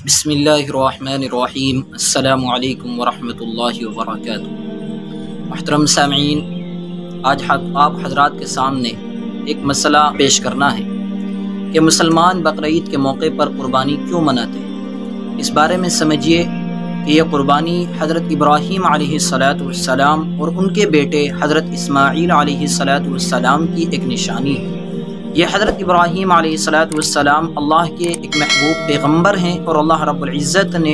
بسم اللہ الرحمن الرحیم۔ السلام علیکم ورحمۃ اللہ وبرکاتہ۔ محترم سامعین، آج آپ حضرات کے سامنے ایک مسئلہ پیش کرنا ہے کہ مسلمان بقرعید کے موقع پر قربانی کیوں مناتے ہیں۔ اس بارے میں سمجھیے کہ یہ قربانی حضرت ابراہیم علیہ السلام اور ان کے بیٹے حضرت اسماعیل علیہ السلام کی ایک نشانی ہے۔ یہ حضرت ابراہیم علیہ السلام اللہ کے ایک محبوب پیغمبر ہیں اور اللہ رب العزت نے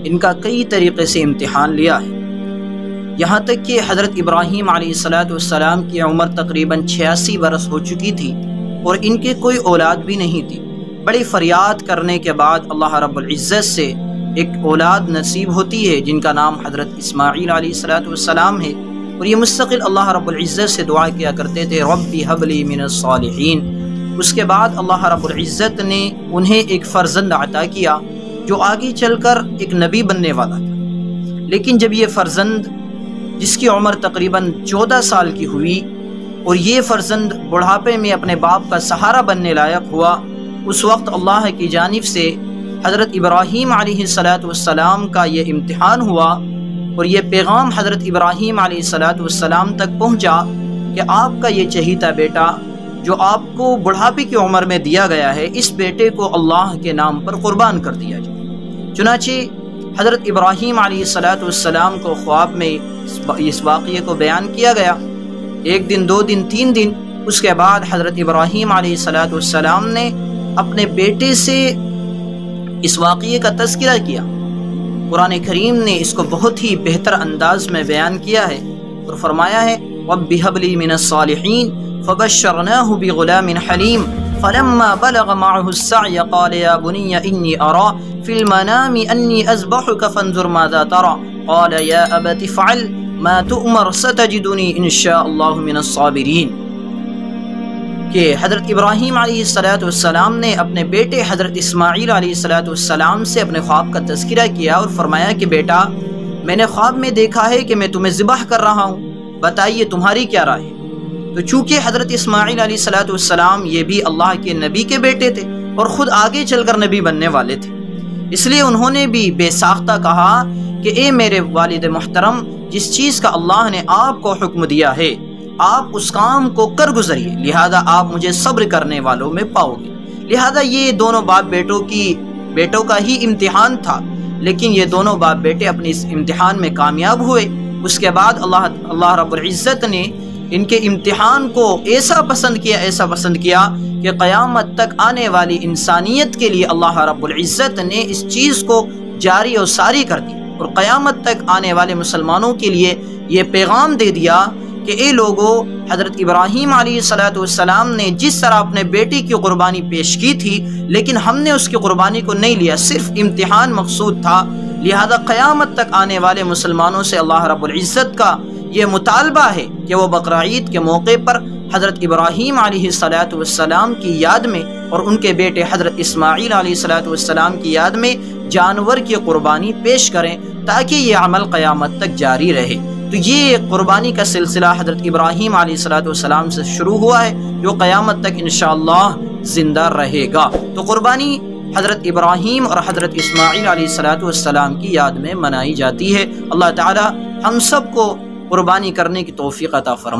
ان کا کئی طریقے سے امتحان لیا ہے، یہاں تک کہ حضرت ابراہیم علیہ السلام کی عمر تقریباً 86 برس ہو چکی تھی اور ان کے کوئی اولاد بھی نہیں تھی۔ بڑی فریاد کرنے کے بعد اللہ رب العزت سے ایک اولاد نصیب ہوتی ہے جن کا نام حضرت اسماعیل علیہ السلام ہے، اور یہ مستقل اللہ رب العزت سے دعا کیا کرتے تھے، ربی حب لی من الصالحین۔ اس کے بعد اللہ رب العزت نے انہیں ایک فرزند عطا کیا جو آگے چل کر ایک نبی بننے والا تھا، لیکن جب یہ فرزند جس کی عمر تقریباً 14 سال کی ہوئی اور یہ فرزند بڑھاپے میں اپنے باپ کا سہارا بننے لائق ہوا، اس وقت اللہ کی جانب سے حضرت ابراہیم علیہ السلام کا یہ امتحان ہوا اور یہ پیغام حضرت ابراہیم علیہ السلام تک پہنچا کہ آپ کا یہ چہیتا بیٹا جو آپ کو بڑھاپے کی عمر میں دیا گیا ہے، اس بیٹے کو اللہ کے نام پر قربان کر دیا جائے۔ چنانچہ حضرت ابراہیم علیہ السلام کو خواب میں اس واقعے کو بیان کیا گیا۔ ایک دن، 2 دن، 3 دن، اس کے بعد حضرت ابراہیم علیہ السلام نے اپنے بیٹے سے اس واقعے کا تذکرہ کیا۔ قرآن کریم نے اس کو بہت ہی بہتر انداز میں بیان کیا ہے اور فرمایا ہے رب هب لي من الصالحين فبشرناه بغلام حليم فلما بلغ معه السعي قال يا بني إني أرى في المنام أني أذبحك فانظر ماذا ترى قال يا أبت افعل ما تؤمر ستجدني إن شاء الله من الصابرين۔ کہ حضرت ابراہیم علیہ السلام نے اپنے بیٹے حضرت اسماعیل علیہ السلام سے اپنے خواب کا تذکرہ کیا اور فرمایا کہ بیٹا، میں نے خواب میں دیکھا ہے کہ میں تمہیں ذبح کر رہا ہوں، بتائیے تمہاری کیا رائے ہے۔ تو چونکہ حضرت اسماعیل علیہ السلام یہ بھی اللہ کے نبی کے بیٹے تھے اور خود آگے چل کر نبی بننے والے تھے، اس لیے انہوں نے بھی بے ساختہ کہا کہ اے میرے والد محترم، جس چیز کا اللہ نے آپ کو حکم دیا ہے آپ اس کام کو کر گزریے، لہذا آپ مجھے صبر کرنے والوں میں پاؤ گے۔ لہذا یہ دونوں باپ بیٹوں کا ہی امتحان تھا، لیکن یہ دونوں باپ بیٹے اپنے اس امتحان میں کامیاب ہوئے۔ اس کے بعد اللہ رب العزت نے ان کے امتحان کو ایسا پسند کیا کہ قیامت تک آنے والی انسانیت کے لیے اللہ رب العزت نے اس چیز کو جاری و ساری کر دی اور قیامت تک آنے والے مسلمانوں کے لیے یہ پیغام دے دیا کہ اے لوگو، حضرت ابراہیم علیہ السلام نے جس طرح اپنے بیٹی کی قربانی پیش کی تھی، لیکن ہم نے اس کی قربانی کو نہیں لیا، صرف امتحان مقصود تھا۔ لہذا قیامت تک آنے والے مسلمانوں سے اللہ رب العزت کا یہ مطالبہ ہے کہ وہ بقرعید کے موقع پر حضرت ابراہیم علیہ السلام کی یاد میں اور ان کے بیٹے حضرت اسماعیل علیہ السلام کی یاد میں جانور کی قربانی پیش کریں تاکہ یہ عمل قیامت تک جاری رہے۔ تو یہ قربانی کا سلسلہ حضرت ابراہیم علیہ السلام سے شروع ہوا ہے جو قیامت تک انشاءاللہ زندہ رہے گا۔ تو قربانی حضرت ابراہیم اور حضرت اسماعیل علیہ السلام کی یاد میں منائی جاتی ہے۔ اللہ تعالی ہم سب کو قربانی کرنے کی توفیق عطا فرمائے۔